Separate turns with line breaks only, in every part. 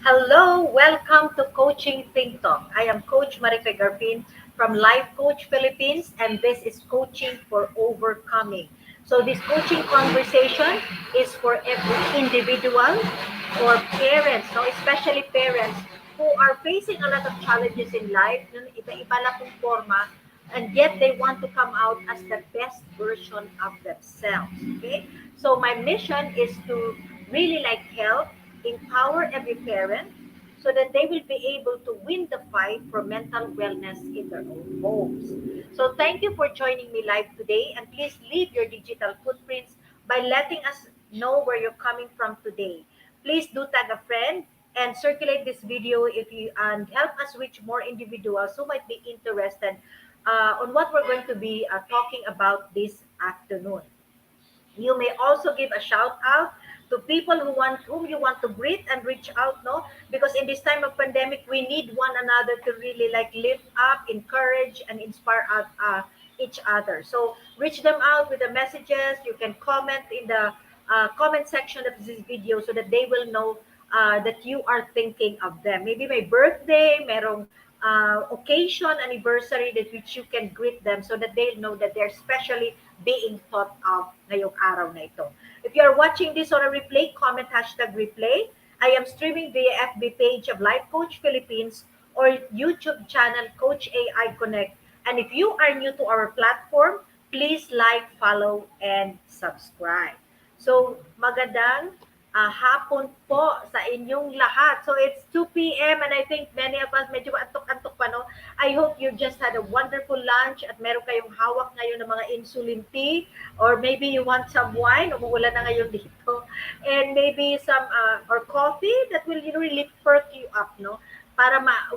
Hello, welcome to Coaching Think Talk. I am Coach Marife Garfin from Life Coach Philippines, and this is Coaching for Overcoming. So, this coaching conversation is for every individual or parents, no, especially parents who are facing a lot of challenges in life, yung iba-iba na pong forma, and yet they want to come out as the best version of themselves. Okay, so my mission is to really like help empower every parent so that they will be able to win the fight for mental wellness in their own homes. So thank you for joining me live today, and please leave your digital footprints by letting us know where you're coming from today. Please do tag a friend and circulate this video if you and help us reach more individuals who might be interested on what we're going to be talking about this afternoon. You may also give a shout out to people whom you want to greet and reach out, no? Because in this time of pandemic, we need one another to really like lift up, encourage, and inspire each other. So reach them out with the messages. You can comment in the comment section of this video so that they will know that you are thinking of them. Maybe my birthday, merong occasion, anniversary that which you can greet them so that they know that they're specially being thought of ngayong araw na ito. If you are watching this on a replay, comment hashtag replay. I am streaming via FB page of Life Coach Philippines or YouTube channel Coach AI Connect. And if you are new to our platform, please like, follow, and subscribe. So, magandang hapon po sa inyong lahat. So, it's 2 p.m. and I think many of us medyo antok-antok pa, no? I hope you just had a wonderful lunch at meron kayong hawak ngayon ng mga insulin tea or maybe you want some wine, umuulan na ngayon dito, and maybe some or coffee that will really perk you up, no?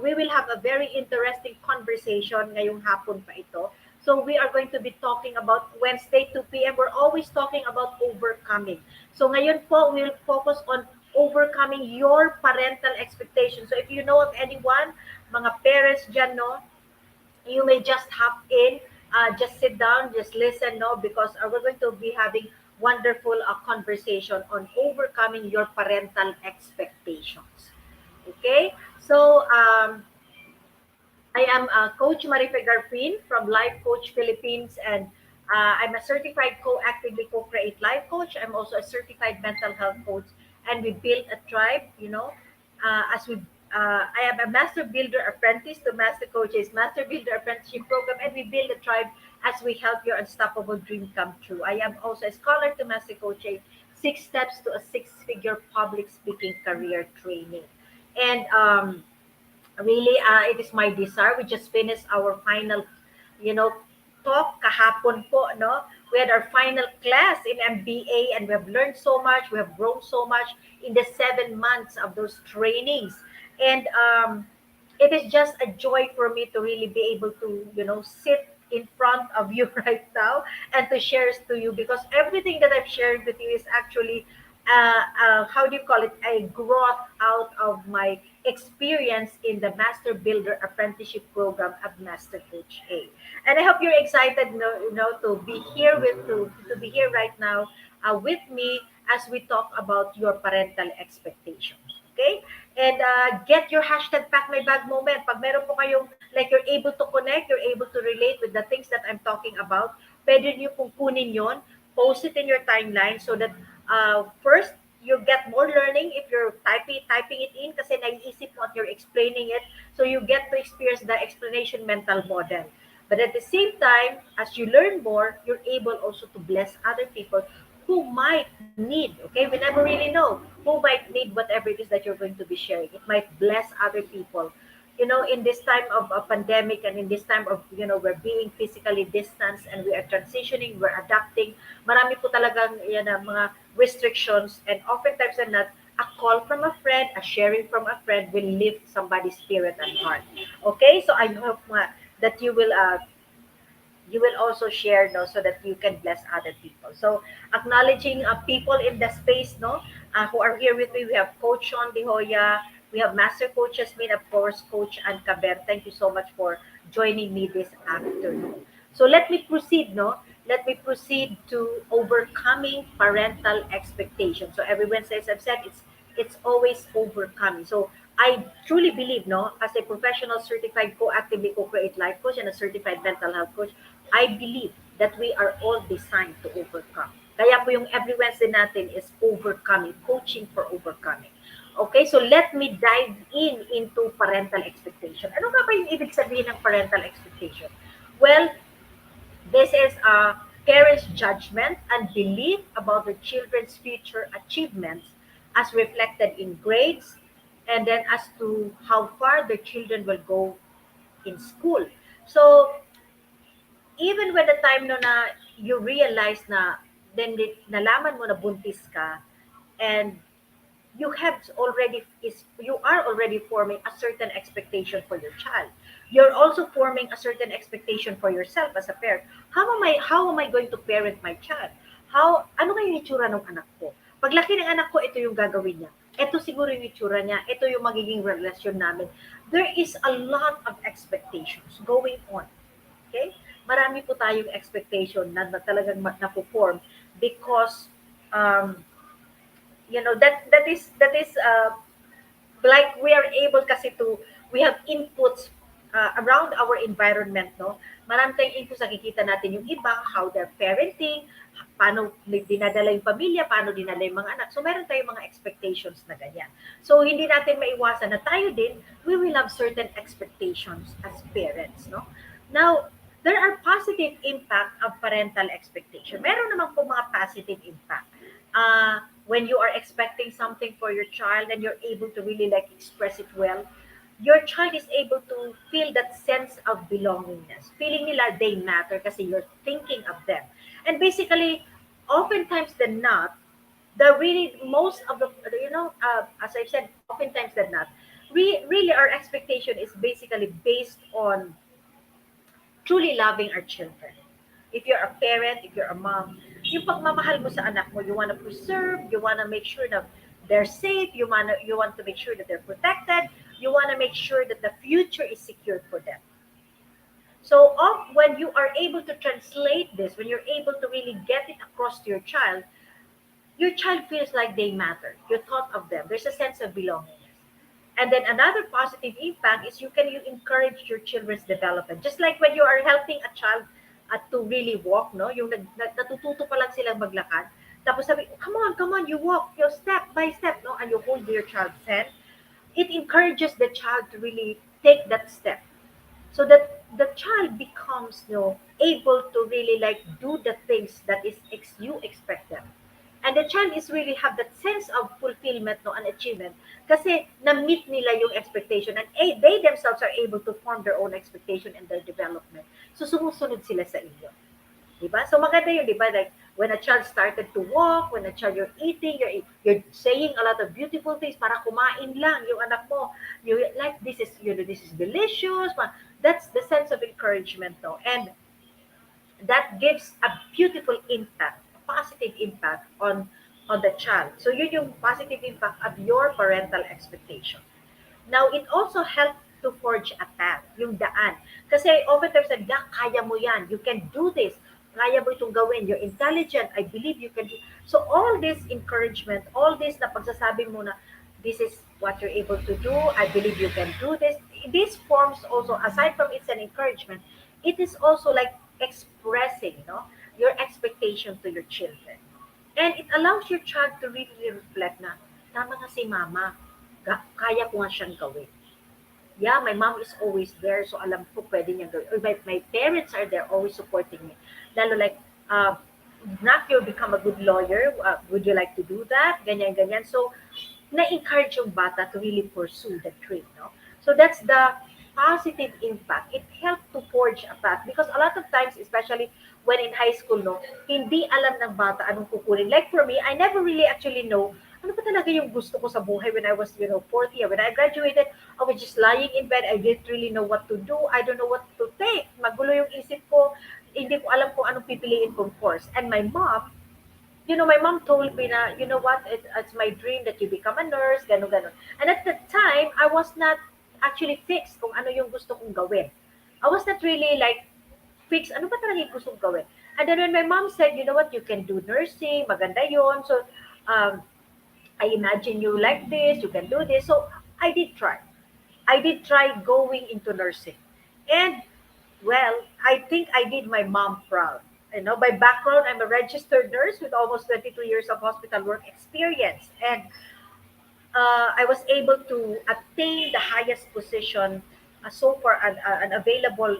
We will have a very interesting conversation ngayong hapon pa ito. So we are going to be talking about Wednesday 2 p.m. We're always talking about overcoming. So ngayon po, we'll focus on overcoming your parental expectations. So if you know of anyone, mga parents dyan, no, you may just hop in, just sit down, just listen, no, because we're going to be having wonderful conversation on overcoming your parental expectations. Okay, so I am Coach Marife Garfin from Life Coach Philippines, and I'm a certified co-actively co-create life coach. I'm also a certified mental health coach, and we build a tribe. As we I am a master builder apprentice to master coaches master builder apprenticeship program, and we build a tribe as we help your unstoppable dream come true. I am also a scholar to master coaching, 6 steps to a six-figure public speaking career training, and really, it is my desire. We just finished our final, you know, talk kahapon po, no? We had our final class in MBA and we have learned so much. We have grown so much in the 7 months of those trainings. And it is just a joy for me to really be able to, sit in front of you right now and to share to you because everything that I've shared with you is actually how do you call it, a growth out of my experience in the Master Builder Apprenticeship Program of Master Coach A. And I hope you're excited, to be here to be here right now with me as we talk about your parental expectations. Okay? And get your hashtag pack my bag moment. Pag meron po kayong, like you're able to connect, you're able to relate with the things that I'm talking about, pwede niyo pong kunin yon, post it in your timeline so that first, you get more learning if you're typing it in kasi naiisip mo at you're explaining it. So you get to experience the explanation mental model. But at the same time, as you learn more, you're able also to bless other people who might need, okay? We never really know who might need whatever it is that you're going to be sharing. It might bless other people. In this time of a pandemic and in this time of, we're being physically distanced and we are transitioning, we're adapting. Marami po talagang yan, mga restrictions, and oftentimes and not, a call from a friend, a sharing from a friend will lift somebody's spirit and heart. Okay, so I hope that you will also share, no, so that you can bless other people. So acknowledging people in the space, no, who are here with me. We have Coach Sean De Hoya, we have Master Coach Jasmine, of course, Coach Ann Caber. Thank you so much for joining me this afternoon. So let me proceed, no? Let me proceed to overcoming parental expectations. So every Wednesday, as I've said, it's It's always overcoming. So I truly believe, no, as a professional certified co-actively co-create life coach and a certified mental health coach, I believe that we are all designed to overcome. Kaya po yung every Wednesday natin is overcoming, coaching for overcoming. Okay, so let me dive into parental expectation. Ano nga ba yung ibig sabihin ng parental expectation? Well, this is a parent's judgment and belief about their children's future achievements as reflected in grades and then as to how far their children will go in school. So, even when the time no na you realize na nalaman mo na buntis ka and you are already forming a certain expectation for your child. You're also forming a certain expectation for yourself as a parent. How am I going to parent my child? Ano kaya yung itsura ng anak ko? Paglaki ng anak ko, ito yung gagawin niya. Ito siguro yung itsura niya. Ito yung magiging relasyon namin. There is a lot of expectations going on. Okay? Marami po tayong expectation na talagang na-perform because that is like we are able kasi to we have inputs around our environment, no? Marami tayong inputs, nakikita natin yung iba, how they're parenting, paano dinadala yung pamilya, paano dinala yung mga anak. So meron tayong mga expectations na ganyan. So hindi natin maiwasan na tayo din, we will have certain expectations as parents, no? Now, there are positive impact of parental expectation. Meron naman po mga positive impact. When you are expecting something for your child and you're able to really like express it well, your child is able to feel that sense of belongingness. Feeling nila they matter kasi you're thinking of them. And basically, oftentimes than not, the really most of the as I said, oftentimes than not, really our expectation is basically based on truly loving our children. If you're a parent, if you're a mom, yung pagmamahal mo sa anak mo, you want to preserve, you want to make sure that they're safe, you want to make sure that they're protected, you want to make sure that the future is secured for them. So when you are able to translate this, when you're able to really get it across to your child feels like they matter. You thought of them. There's a sense of belonging. And then another positive impact is you encourage your children's development. Just like when you are helping a child to really walk, no? Yung natututo pa lang silang maglakad. Tapos sabi, come on, you walk, you step by step, no? And you hold your child's hand. It encourages the child to really take that step so that the child becomes able to really like do the things that you expect them, and the child is really have that sense of fulfillment, no, and achievement kasi na-meet nila yung expectation, and they themselves are able to form their own expectation and their development, so sumusunod sila sa inyo, diba? So maganda yun, diba? Like when a child started to walk, when a child you're eating, you're saying a lot of beautiful things para kumain lang yung anak mo. You like this is delicious. That's the sense of encouragement, no? And that gives a beautiful impact, a positive impact on the child. So yun yung positive impact of your parental expectation. Now, it also helps to forge a path, yung daan. Kasi oftentimes, kaya mo yan, you can do this, kaya mo itong gawin, you're intelligent, I believe you can do. So all this encouragement, all this na pagsasabi mo na, this is what you're able to do, I believe you can do this. This forms also, aside from it's an encouragement, it is also like expressing, your expectation to your children. And it allows your child to really reflect na, tama nga si mama, kaya ko nga siyang gawin. Yeah, my mom is always there, so alam ko pwede niya gawin. Or my parents are there, always supporting me. Lalo like, not you become a good lawyer, would you like to do that? Ganyan, ganyan. So, na-encourage yung bata to really pursue the dream, no? So that's the positive impact. It helped to forge a path because a lot of times, especially when in high school, no, hindi alam ng bata anong kukunin. Like for me, I never really actually know ano ba talaga yung gusto ko sa buhay when I was, fourth year. When I graduated, I was just lying in bed. I didn't really know what to do. I don't know what to take. Magulo yung isip ko. Hindi ko alam kung anong pipiliin kong course. And my mom told me na, you know what, it's my dream that you become a nurse, gano'n, gano'n. And at that time, I was not actually fixed kung ano yung gusto kong gawin. I was not really like fixed, ano ba talaga yung gusto kong gawin. And then when my mom said, you know what, you can do nursing, maganda yon. So, I imagine you like this, you can do this. So I did try. I did try going into nursing. And well, I think I did my mom proud. By background, I'm a registered nurse with almost 22 years of hospital work experience. And I was able to attain the highest position so far, an available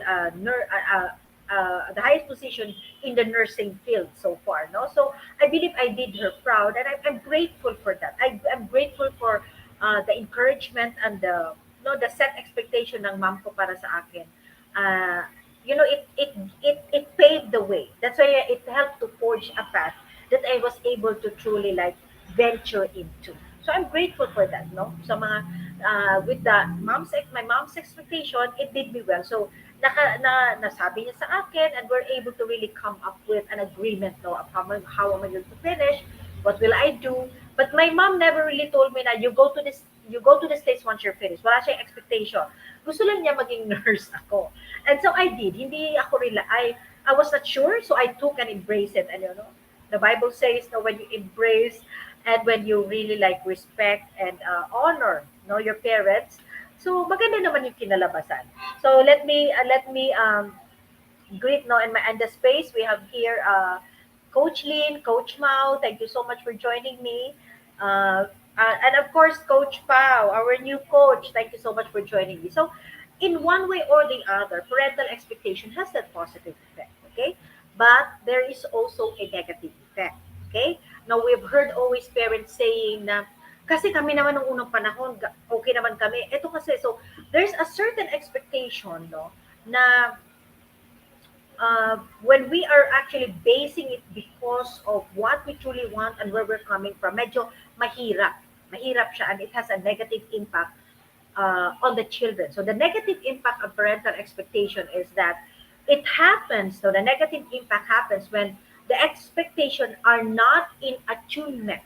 the highest position in the nursing field so far. No, so I believe I did her proud, and I'm grateful for that. I'm grateful for the encouragement and the no the set expectation ng mom ko para sa akin. Uh, it paved the way. That's why it helped to forge a path that I was able to truly like venture into. So I'm grateful for that, no? Sa mga with the my mom's expectation, it did me well. So nasabi niya sa akin, and we're able to really come up with an agreement, no, of how am I going to finish, what will I do. But my mom never really told me that you go to the States once you're finished. Wala siyang expectation. Gusto lang niya maging nurse ako. And so I did. Hindi ako I was not sure, so I took and embraced it. And the Bible says, no, when you embrace and when you really like respect and honor, no, your parents, so maganda naman yung kinalabasan. So let me greet, no, in my and the space we have here Coach Lynn, Coach Mao. Thank you so much for joining me. And of course, Coach Pao, our new coach. Thank you so much for joining me. So, in one way or the other, parental expectation has that positive effect, okay? But there is also a negative effect, okay? Now, we've heard always parents saying na, kasi kami naman nung unang panahon, okay naman kami. Ito kasi, so, there's a certain expectation, no, na when we are actually basing it because of what we truly want and where we're coming from, medyo mahirap. Mahirap siya, and it has a negative impact on the children. So the negative impact of parental expectation is that it happens, so the negative impact happens when the expectation are not in attunement.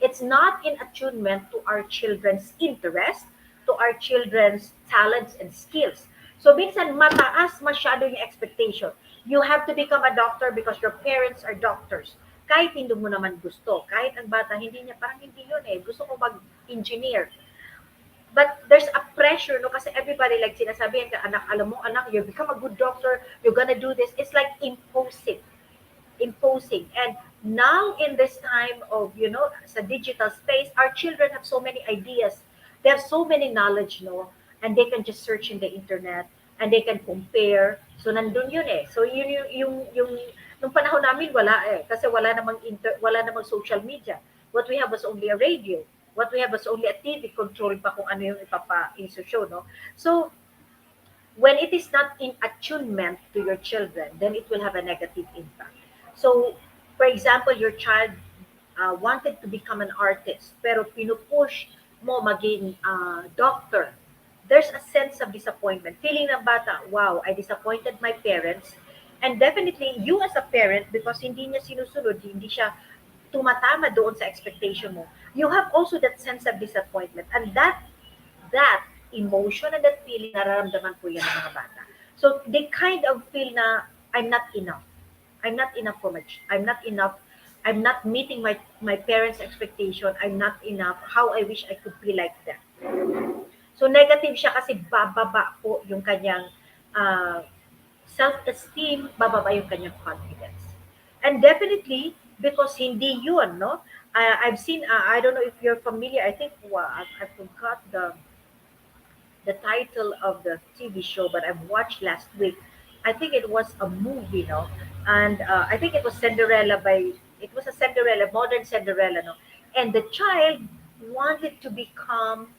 It's not in attunement to our children's interest, to our children's talents and skills. So minsan mataas masyado yung expectation. You have to become a doctor because your parents are doctors. Kahit hindi mo naman gusto, kahit ang bata hindi niya, parang hindi yun eh. Gusto ko mag-engineer. But there's a pressure, no? Kasi everybody, like sinasabihan ka, anak, alam mo, anak, you become a good doctor, you're gonna do this. It's like imposing. And now in this time of, sa digital space, our children have so many ideas. They have so many knowledge, no? And they can just search in the internet and they can compare. So nandun yun eh. So yung nung panahon namin wala eh kasi wala namang social media. What we have was only a radio. What we have was only a TV control pa kung ano yung ipapa-show, no? So when it is not in attunement to your children, then it will have a negative impact. So, for example, your child wanted to become an artist, pero pinupush mo maging doctor. There's a sense of disappointment. Feeling ng bata, wow, I disappointed my parents. And definitely, you as a parent, because hindi niya sinusunod, hindi siya tumatama doon sa expectation mo, you have also that sense of disappointment. And that emotion and that feeling, nararamdaman po yan ng mga bata. So they kind of feel na I'm not enough. I'm not enough for much. I'm not enough. I'm not meeting my parents' expectation. I'm not enough. How I wish I could be like them. So negative siya kasi bababa po yung kanyang uh, self-esteem, bababa yung kanyang confidence. And definitely, because hindi yun, no? I've seen, I don't know if you're familiar, I think, I forgot the title of the TV show, but I've watched last week. I think it was a movie, no? And I think it was a Cinderella, modern Cinderella, no? And the child wanted to become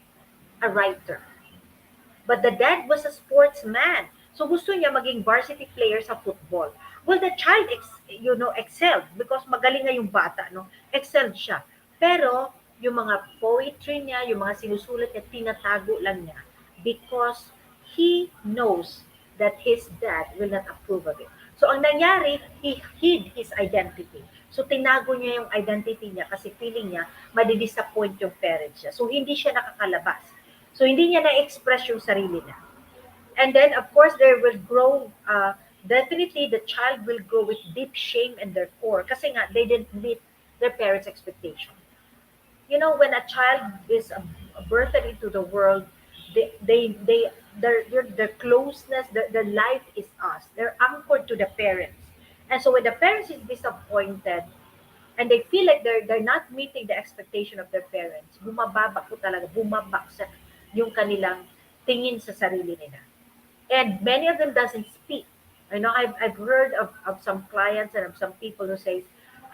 a writer. But the dad was a sportsman. So gusto niya maging varsity player sa football. Well, the child, excelled because magaling nga yung bata, no? Excelled siya. Pero yung mga poetry niya, yung mga sinusulat niya, tinatago lang niya because he knows that his dad will not approve of it. So ang nangyari, he hid his identity. So tinago niya yung identity niya kasi feeling niya madidisappoint yung parents niya. So hindi siya nakakalabas. So hindi niya na-express yung sarili niya. And then of course there will grow definitely the child will grow with deep shame in their core kasi nga they didn't meet their parents' expectation. when a child is birthed into the world, they their closeness, their life is us. They're anchored to the parents. And so when the parents is disappointed and they feel like they're not meeting the expectation of their parents, bumababa po talaga, bumabaksak yung kanilang tingin sa sarili nila. And many of them doesn't speak. I've heard of some clients and of some people who say,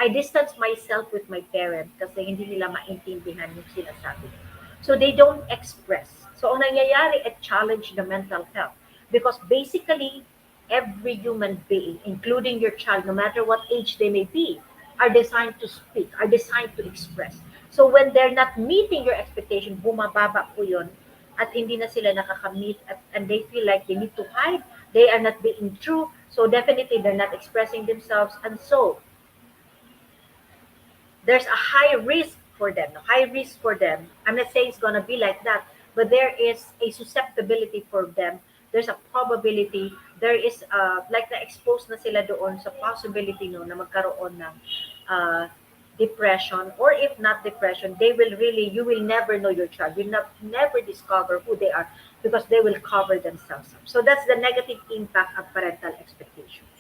I distance myself with my parents kasi hindi nila maintindihan yung sinasabi ko. So they don't express. So ang nangyayari, it challenge the mental health. Because basically, every human being, including your child, no matter what age they may be, are designed to speak, are designed to express. So when they're not meeting your expectation, bumababa po yun at hindi na sila nakakamit and they feel like they need to hide, they are not being true, so definitely they're not expressing themselves, and so there's a high risk for them, no? High risk for them. I'm not saying it's gonna be like that, but there is a susceptibility for them. There's a probability. There is like na-expose na sila doon sa possibility no na magkaroon ng uh, depression, or if not depression, they will really, you will never know your child. You'll never discover who they are because they will cover themselves up. So that's the negative impact of parental expectations.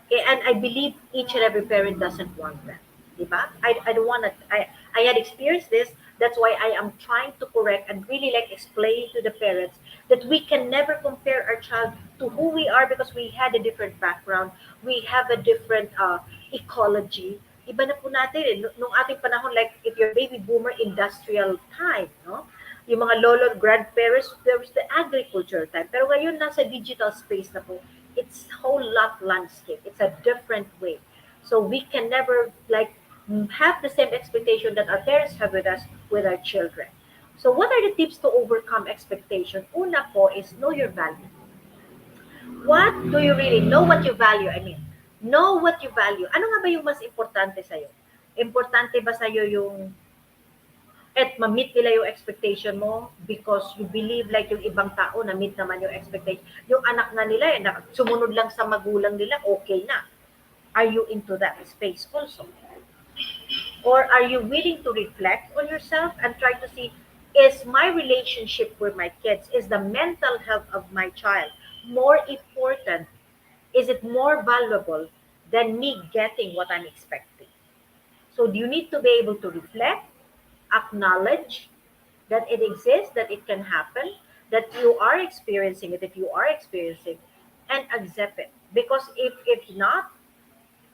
Okay, and I believe each and every parent doesn't want that. Diba? I don't want to, I had experienced this. That's why I am trying to correct and really like explain to the parents that we can never compare our child to who we are because we had a different background. We have a different ecology. Iba na po natin eh. Nung ating panahon, like if you're baby boomer industrial time, no? Yung mga lolo grandparents, there was the agriculture time. Pero ngayon, nasa digital space na po, it's whole lot landscape. It's a different way. So we can never like have the same expectation that our parents have with us with our children. So what are the tips to overcome expectation? Una po is know your value. What do you really know what you value? I mean, know what you value. Ano nga ba yung mas importante sa'yo? Importante ba sa'yo yung at ma-meet nila yung expectation mo because you believe like yung ibang tao na meet naman yung expectation. Yung anak na nila, sumunod lang sa magulang nila, okay na. Are you into that space also? Or are you willing to reflect on yourself and try to see, is my relationship with my kids, is the mental health of my child more important? Is it more valuable than me getting what I'm expecting? So you need to be able to reflect, acknowledge that it exists, that it can happen, that you are experiencing it, if you are experiencing, and accept it. Because if not,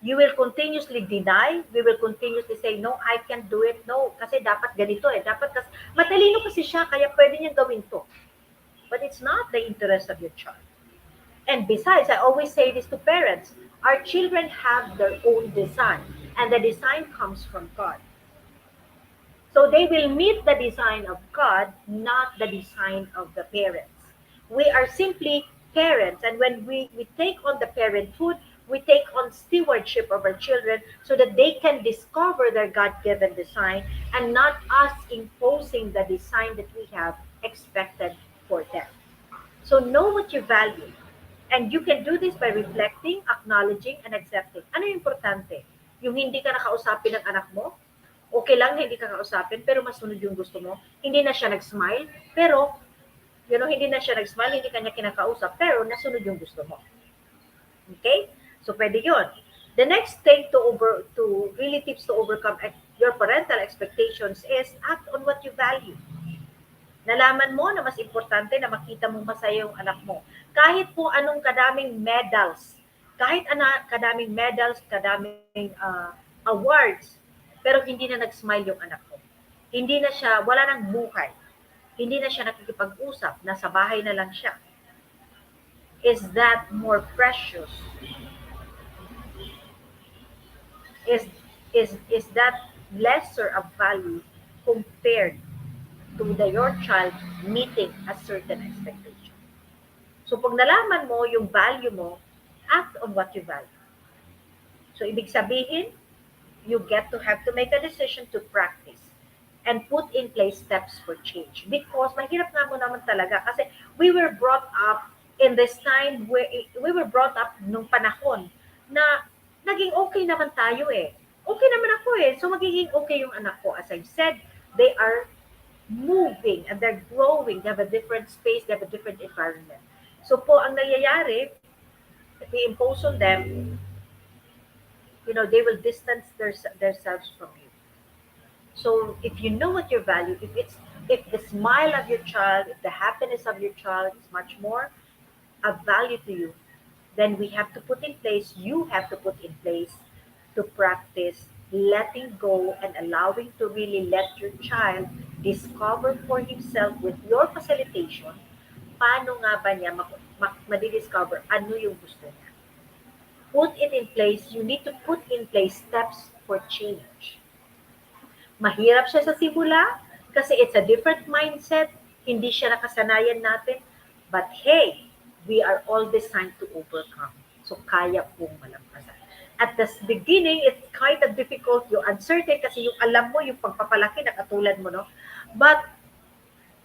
you will continuously deny, we will continuously say, no, I can't do it, no, kasi dapat ganito eh, dapat kasi, matalino kasi siya, kaya pwede niyang gawin to. But it's not the interest of your child. And besides, I always say this to parents, our children have their own design, and the design comes from God. So they will meet the design of God, not the design of the parents. We are simply parents, and when we take on the parenthood, we take on stewardship of our children so that they can discover their God-given design and not us imposing the design that we have expected for them. So know what you value. And you can do this by reflecting, acknowledging, and accepting. Ano yung importante? Yung hindi ka nakausapin ng anak mo, okay lang na hindi ka kausapin, pero masunod yung gusto mo. Hindi na siya nag-smile, pero, hindi na siya nag-smile, hindi kanya kinakausap, pero nasunod yung gusto mo. Okay? So, pwede yun. The next thing to really tips to overcome your parental expectations is act on what you value. Nalaman mo na mas importante na makita mong masaya yung anak mo. Kahit po anong kadaming medals, kadaming awards, pero hindi na nag-smile yung anak ko. Hindi na siya, wala nang buhay. Hindi na siya nakikipag-usap, nasa bahay na lang siya. Is that more precious? Is that lesser of value compared to your child meeting a certain expectation? So pag nalaman mo yung value mo, act on what you value. So ibig sabihin, you get to have to make a decision to practice and put in place steps for change. Because mahirap nga mo naman talaga kasi we were brought up in this time where we were brought up nung panahon na naging okay naman tayo eh. Okay naman ako eh. So magiging okay yung anak ko. As I said, They are moving and they're growing. They have a different space, they have a different environment. So po, ang nangyayari, if we impose on them, they will distance themselves from you. So if you know what you value, if the smile of your child, if the happiness of your child is much more of value to you, then we have to put in place, you have to put in place to practice letting go and allowing to really let your child discover for himself with your facilitation, paano nga ba niya madidiscover ano yung gusto niya. Put it in place, you need to put in place steps for change. Mahirap siya sa simula kasi it's a different mindset, hindi siya nakasanayan natin. But hey, we are all designed to overcome. So kaya pong malampasan. At the beginning, it's kind of difficult, yung uncertain kasi yung alam mo, yung pagpapalaki na katulad mo, no? But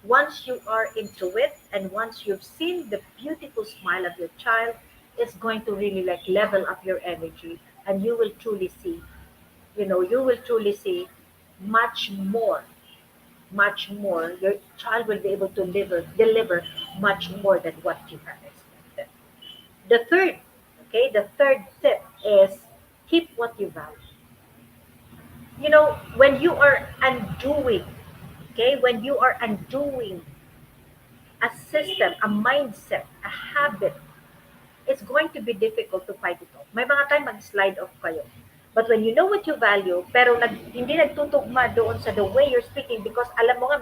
once you are into it and once you've seen the beautiful smile of your child, it's going to really like level up your energy and you will truly see, you will truly see much more, much more. Your child will be able to deliver much more than what you have expected. The third, okay, the third tip is keep what you value. When you are undoing, okay, when you are undoing a system, a mindset, a habit, it's going to be difficult to fight it off. May mga time mag-slide off kayo. But when you know what you value, pero hindi nagtutugma doon sa the way you're speaking because alam mo nga,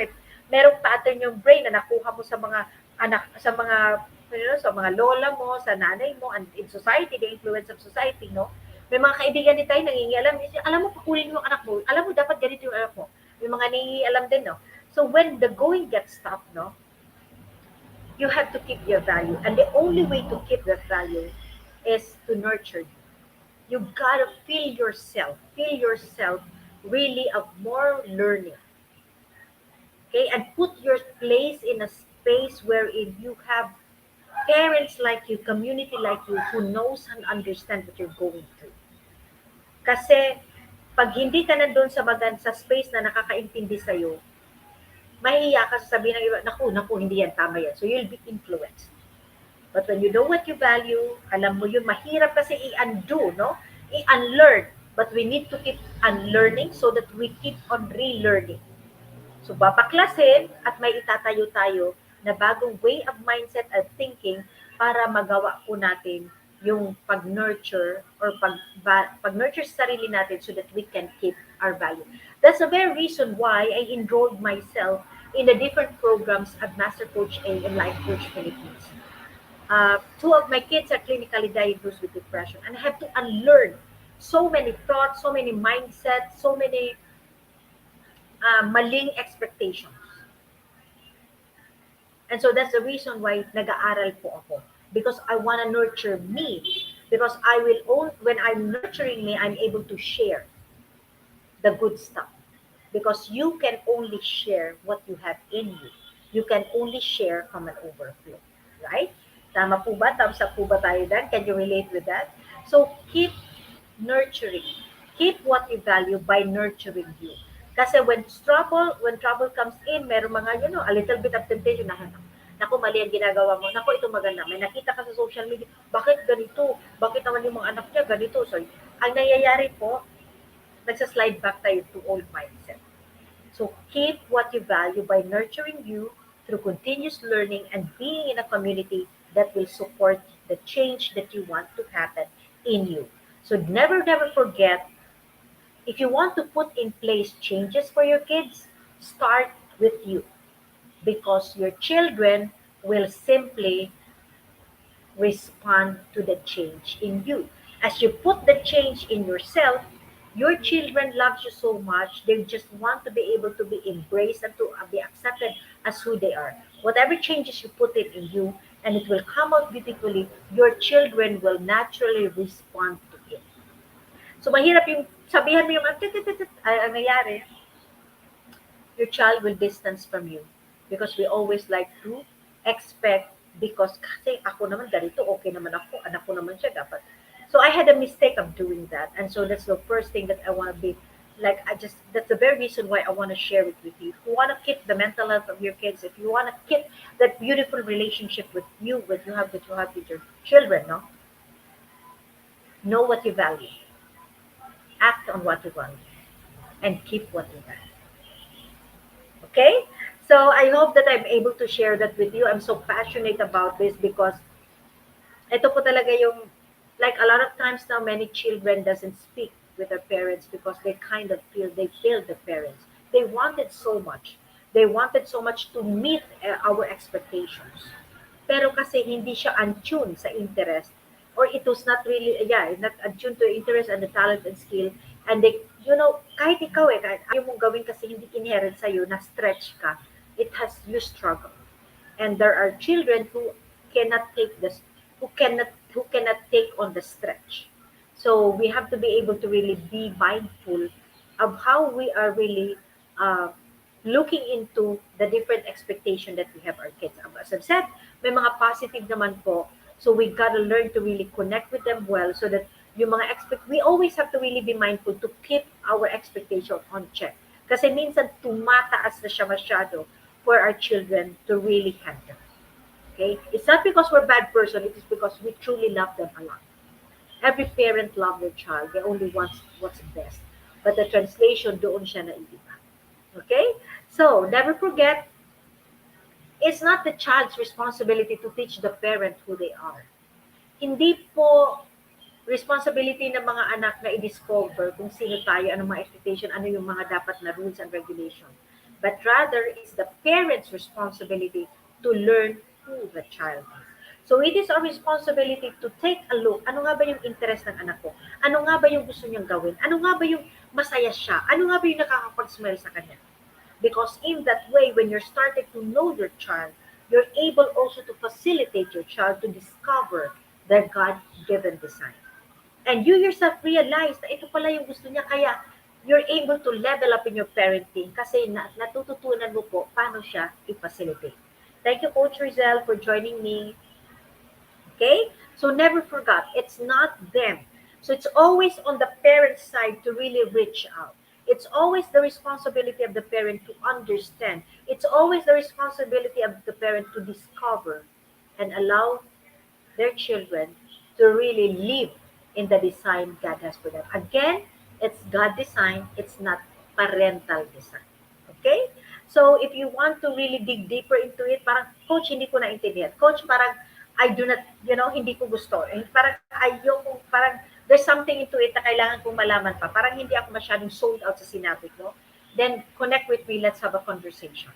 merong pattern yung brain na nakuha mo sa mga anak, sa mga lola mo, sa nanay mo, and in society, the influence of society, no? May mga kaibigan din tayo nangingialam. Alam mo, pakulin mo yung anak mo. Alam mo, dapat ganito yung anak mo. May mga nangingialam din, no? So when the going gets tough, no? You have to keep your value. And the only way to keep that value is to nurture you. You gotta feel yourself really of more learning. Okay, and put your place in a space wherein you have parents like you, community like you, who knows and understand what you're going through. Kasi pag hindi ka nandun sa space na nakakaintindi sa'yo, mahihiya ka sa sabihin ng iba, naku, hindi yan, tama yan. So you'll be influenced. But when you know what you value, alam mo yun, mahirap kasi i-undo, no? I-unlearn. But we need to keep unlearning so that we keep on relearning. So babaklasin at may itatayo tayo na bagong way of mindset at thinking para magawa po natin yung pag-nurture or pag-nurture sa sarili natin so that we can keep our value. That's the very reason why I enrolled myself in the different programs at Master Coach A and Life Coach Philippines. Two of my kids are clinically diagnosed with depression, and I have to unlearn so many thoughts, so many mindsets, so many maling expectations. And so that's the reason why nag-aaral po ako. Because I want to nurture me. Because when I'm nurturing me, I'm able to share the good stuff. Because you can only share what you have in you. You can only share from an overflow. Right? Tama po ba? Thumbs up po ba tayo dyan? Can you relate with that? So, keep nurturing. Keep what you value by nurturing you. Kasi when trouble comes in, meron mga, a little bit of temptation na, naku, mali ang ginagawa mo. Naku, ito maganda. May nakita ka sa social media. Bakit ganito? Bakit naman yung mga anak niya ganito? So, ang nangyayari po, nagsa-slide back tayo to old mindset. So, keep what you value by nurturing you through continuous learning and being in a community that will support the change that you want to happen in you. So, never forget, if you want to put in place changes for your kids, start with you. Because your children will simply respond to the change in you. As you put the change in yourself, your children love you so much, they just want to be able to be embraced and to be accepted as who they are. Whatever changes you put it in you, and it will come out beautifully, your children will naturally respond to it. So mahirap yung sabihan mo yung ang nangyari, your child will distance from you. Because we always like to expect, because kasi ako naman ganito, okay naman ako, anak ko naman siya dapat. So I had a mistake of doing that. And so that's the first thing that I want to be Like I just that's the very reason why I want to share it with you. If you want to keep the mental health of your kids, if you want to keep that beautiful relationship with you have with your children, no, know what you value, act on what you value, and keep what you value. Okay? So I hope that I'm able to share that with you. I'm so passionate about this because ito po talaga yung like a lot of times now many children doesn't speak with their parents because they kind of feel they failed the parents. They wanted so much. They wanted so much to meet our expectations. Pero kasi hindi siya untuned sa interest or it was not really not attuned to interest and the talent and skill and they kahit ikaw kahit ayaw mong gawin kasi hindi inherent sa na stretch ka, it has you struggle. And there are children cannot take this who cannot take on the stretch. So we have to be able to really be mindful of how we are really uh, looking into the different expectation that we have our kids. As I've said, may mga positive naman po. So we gotta learn to really connect with them well so that yung mga we always have to really be mindful to keep our expectation on check. Kasi minsan tumataas na siya masyado for our children to really handle. Okay? It's not because we're a bad person, it is because we truly love them a lot. Every parent loves their child. They only want what's best. But the translation, doon siya naiiba. Okay? So, never forget, it's not the child's responsibility to teach the parent who they are. Hindi po responsibility ng mga anak na i-discover kung sino tayo, anong mga expectation, ano yung mga dapat na rules and regulation. But rather, it's the parent's responsibility to learn who the child is. So it is our responsibility to take a look, ano nga ba yung interest ng anak ko? Ano nga ba yung gusto niyang gawin? Ano nga ba yung masaya siya? Ano nga ba yung nakakapag-smile sa kanya? Because in that way, when you're starting to know your child, you're able also to facilitate your child to discover their God-given design. And you yourself realize na ito pala yung gusto niya, kaya you're able to level up in your parenting kasi natututunan mo po paano siya i-facilitate. Thank you, Coach Rizal, for joining me. Okay? So never forget, it's not them. So it's always on the parent's side to really reach out. It's always the responsibility of the parent to understand. It's always the responsibility of the parent to discover and allow their children to really live in the design God has for them. Again, it's God design, it's not parental design. Okay? So if you want to really dig deeper into it, parang, Coach, hindi ko naintindihan. Coach, parang, I do not, hindi ko gusto. Eh, parang ayoko, parang there's something into it na kailangan kong malaman pa. Parang hindi ako masyadong sold out sa sinabi ko. Then connect with me, let's have a conversation.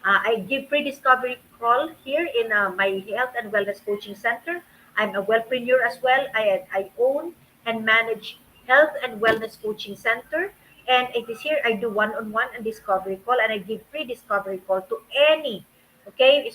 I give free discovery call here in my health and wellness coaching center. I'm a wellpreneur as well. I own and manage health and wellness coaching center. And it is here I do one-on-one and discovery call, and I give free discovery call to any, okay,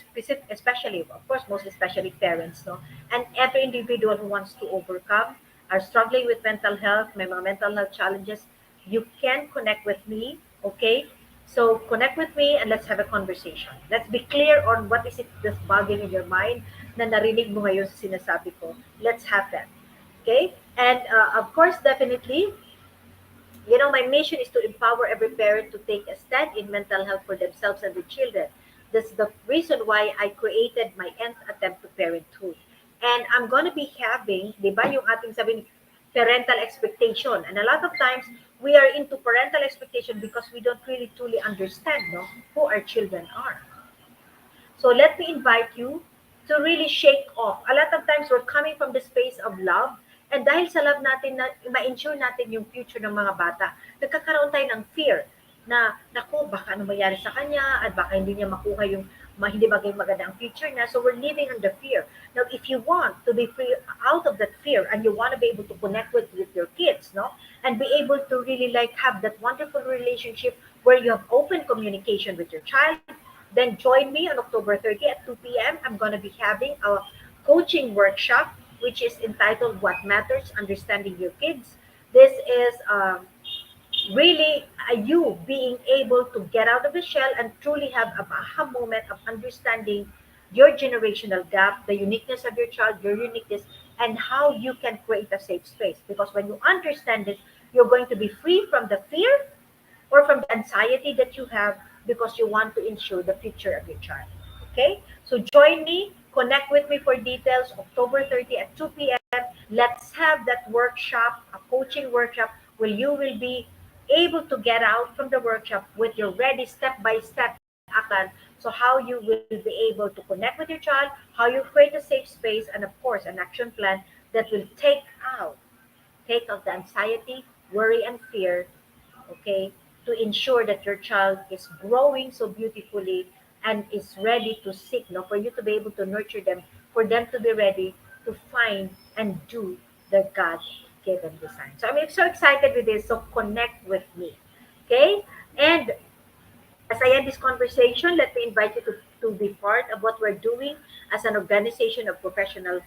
especially, of course, most especially parents, no, and every individual who wants to overcome, are struggling with mental health, may mga mental health challenges. You can connect with me, okay? So connect with me and let's have a conversation. Let's be clear on what is it that's bugging in your mind na narinig mo ngayon sa sinasabi ko. Let's have that. Okay? And of course, definitely, my mission is to empower every parent to take a stand in mental health for themselves and their children. That's the reason why I created my nth attempt to parenthood. And I'm gonna be having, di ba, yung ating sabihin, parental expectation. And a lot of times, we are into parental expectation because we don't really truly understand, no, who our children are. So let me invite you to really shake off. A lot of times we're coming from the space of love, and dahil sa love natin na ma-ensure natin yung future ng mga bata, nagkakaroon tayo ng fear na naku, baka ano mangyari sa kanya at baka hindi niya makuha yung hindi maging maganda ang future niya. So we're living on the fear. Now, if you want to be free out of that fear and you want to be able to connect with your kids, no, and be able to really like have that wonderful relationship where you have open communication with your child, then join me on October 30 at 2 p.m. I'm going to be having a coaching workshop, which is entitled What Matters, Understanding Your Kids. This is really you being able to get out of the shell and truly have a aha moment of understanding your generational gap, the uniqueness of your child, your uniqueness, and how you can create a safe space. Because when you understand it, You're going to be free from the fear or from the anxiety that you have because you want to ensure the future of your child. Okay? So join me, connect with me for details, October 30 at 2 p.m. Let's have that workshop, a coaching workshop, where you will be able to get out from the workshop with your ready step by step action plan. So, how you will be able to connect with your child, how you create a safe space, and of course, an action plan that will out take out the anxiety, worry, and fear, okay, to ensure that your child is growing so beautifully and is ready to seek, no, for you to be able to nurture them, for them to be ready to find and do the God given design. So I'm so excited with this. So connect with me. Okay? And as I end this conversation, let me invite you to be part of what we're doing as an organization of professional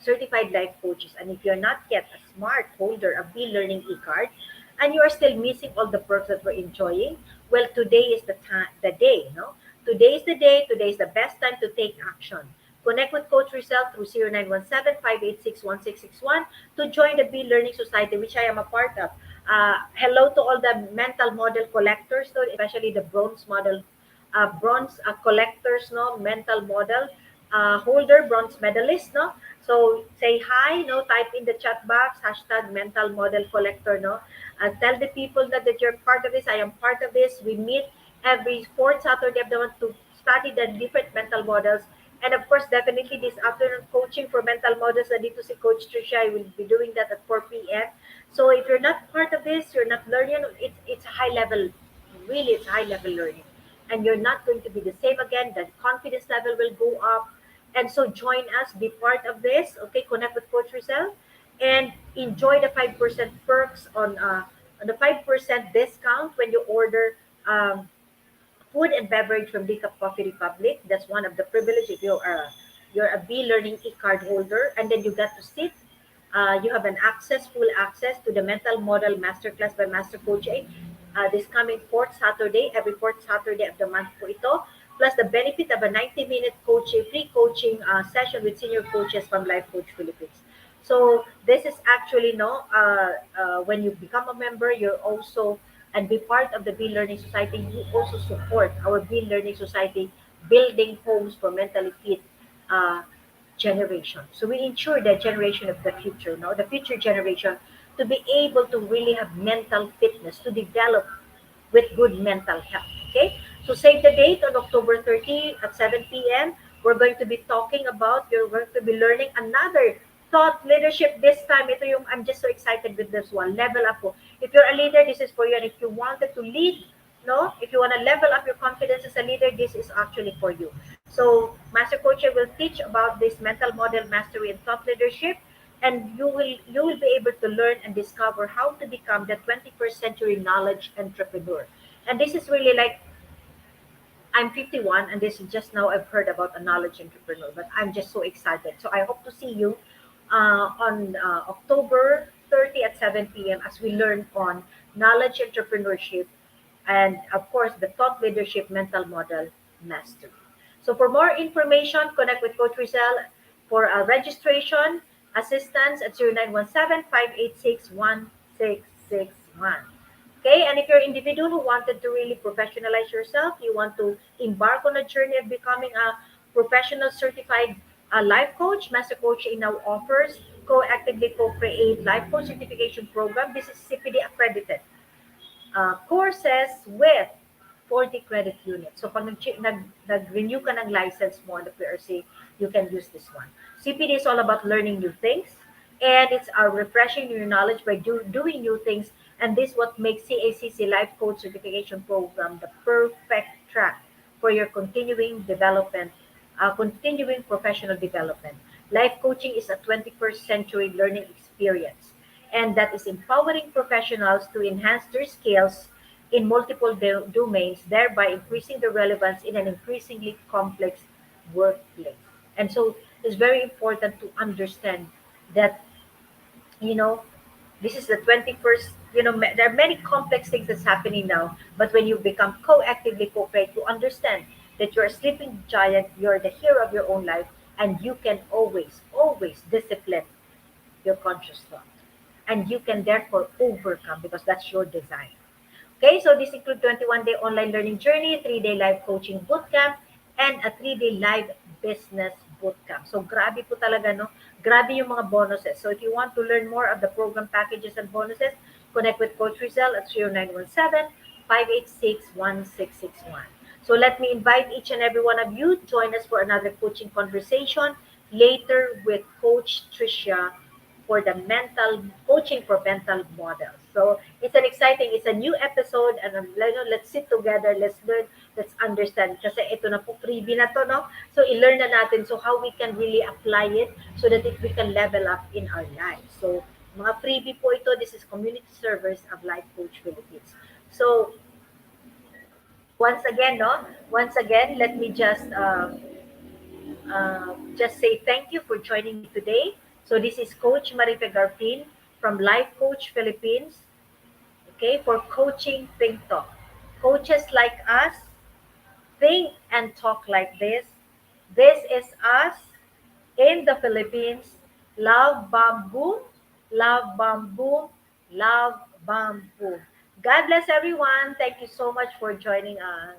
certified life coaches. And if you're not yet a smart holder of e-learning e-card and you are still missing all the perks that we're enjoying, well, today is the day, no? Today is the day, today is the best time to take action. Connect with Coach Rizal through 0917-586-1661 to join the Be Learning Society, which I am a part of. Hello to all the mental model collectors, no, especially the bronze collectors, no, mental model holder, bronze medalist, no. So say hi, no, type in the chat box hashtag mental model collector, no. Tell the people that you're part of this. I am part of this. We meet every fourth Saturday of the month to study the different mental models. And of course, definitely this afternoon coaching for mental models. I need to see Coach Trisha. I will be doing that at 4 p.m. So if you're not part of this, you're not learning. It's high level, really, it's high level learning, and you're not going to be the same again. The confidence level will go up, and so join us, be part of this. Okay, connect with Coach Rizal, and enjoy the 5% perks on the 5% discount when you order. Food and beverage from Decaf Coffee Republic. That's one of the privilege if you're a B Learning e-card holder, and then you get to sit. You have full access to the Mental Model Masterclass by Master Coach A. This coming fourth Saturday, every fourth Saturday of the month po ito. Plus the benefit of a 90-minute free coaching session with senior coaches from Life Coach Philippines. So this is actually no. When you become a member, you're also and be part of the Be Learning Society. You also support our Be Learning Society building homes for mentally fit uh, generation. So we ensure the generation of the future, no, the future generation, to be able to really have mental fitness, to develop with good mental health. Okay, so save the date on October 30 at 7 p.m. We're going to be talking about, you're going to be learning another thought leadership this time. Ito yung, I'm just so excited with this one. Level up po. If you're a leader, this is for you. And if you wanted to lead, no, if you want to level up your confidence as a leader, this is actually for you. So Master Coach will teach about this mental model mastery and thought leadership, and you will be able to learn and discover how to become the 21st century knowledge entrepreneur. And this is really like, I'm 51, and this is just now I've heard about a knowledge entrepreneur, but I'm just so excited. So I hope to see you on October 30 at 7 p.m. as we learn on knowledge entrepreneurship and, of course, the thought leadership mental model mastery. So for more information, connect with Coach Rizal for registration assistance at 0917-586-1661. Okay, and if you're an individual who wanted to really professionalize yourself, you want to embark on a journey of becoming a professional certified life coach, Master Coach now offers co-actively co-create life coach certification program. This is CPD accredited courses with 40 credit units. So pag nag-renew ka ng license mo on the PRC, you can use this one. CPD is all about learning new things, and it's refreshing your knowledge by doing new things. And this what makes CACC Life Coach Certification Program the perfect track for your continuing professional development. Life coaching is a 21st century learning experience, and that is empowering professionals to enhance their skills in multiple domains, thereby increasing the relevance in an increasingly complex workplace. And so it's very important to understand that, you know, this is the 21st, there are many complex things that's happening now, but when you become co-actively co-create, you understand that you're a sleeping giant, you're the hero of your own life, and you can always discipline your conscious thought. and you can therefore overcome because that's your design. Okay, so this includes 21-day online learning journey, 3-day live coaching bootcamp, and a 3-day live business bootcamp. So grabe po talaga, no? Grabe yung mga bonuses. So if you want to learn more of the program packages and bonuses, connect with Coach Rizal at 0917-586-1661. So let me invite each and every one of you, join us for another coaching conversation later with Coach Tricia for the mental coaching for mental models. So it's a new episode, and let's sit together, let's learn, let's understand. Kasi ito na po, freebie na to, no? So i-learn na natin so how we can really apply it so that we can level up in our lives. So mga freebie po ito, this is community servers of Life Coach Philippines. So once again, let me just say thank you for joining me today. So this is Coach Marife Garfin from Life Coach Philippines, okay, for Coaching Think Talk. Coaches like us think and talk like this. This is us in the Philippines. Love, bomb, boom. Love, bomb, boom. Love, bomb, boom. God bless everyone. Thank you so much for joining us.